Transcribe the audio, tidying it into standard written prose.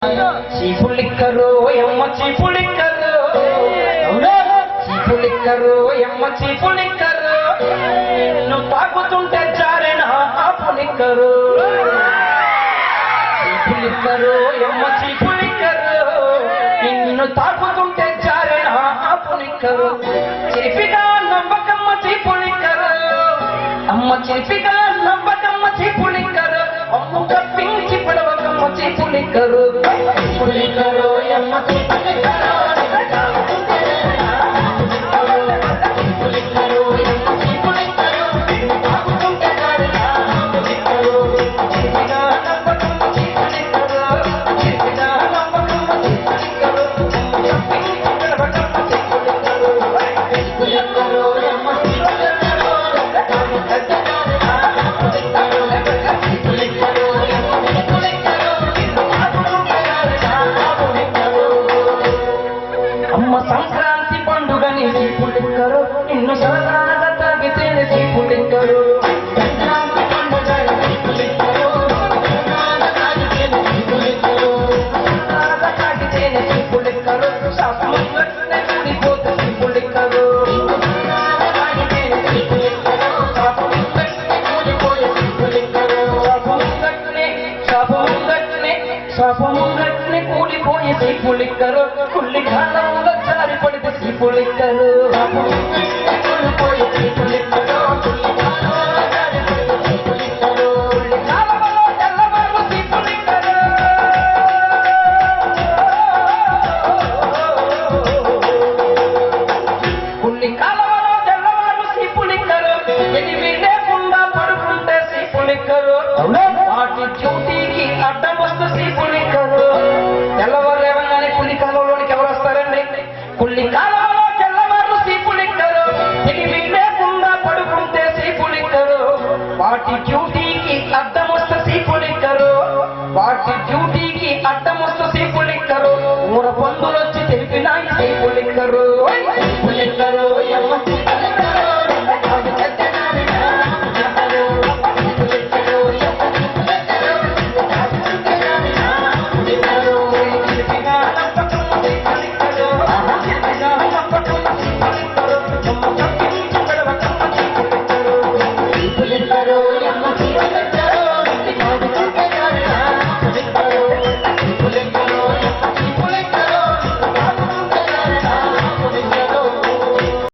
చీపులిక్కరు ఎమ్మ చీపులిక్కరు చీపులిక్కరు ఎమ్మ చీపులిక్కరు నువ్వు తాకుతుంటే జారిన ఆపులిక్కరు చీపులిక్కరు ఎమ్మ చీపులిక్కరు నిన్ను తాకుతుంటే జారిన ఆపులిక్కరు చిరిపిగా నవ్వకమ్మ చీపులిక్కరు అమ్మ చిరిపిగా నవ్వకమ్మ చీపులిక్కరు అమ్ము కప్పించి పడవకమ్మ చీపులిక్కరు చీపులిక్కరు ఎమ్మ చీపులిక్కరు సంక్రాంతి పండుగని చీపులిక్కరు నిన్ను సరదాగా తాగితేనే చీపులిక్కరు తాగితేనే చీపులిక్కరు శాపముంగట్నే కూలిపోతే చీపులిక్కరు శాపముంగట్నే కూలిపోయే చీపులిక్కరు కుల్లి కాలంలో జారి పడితే చీపులిక్కరు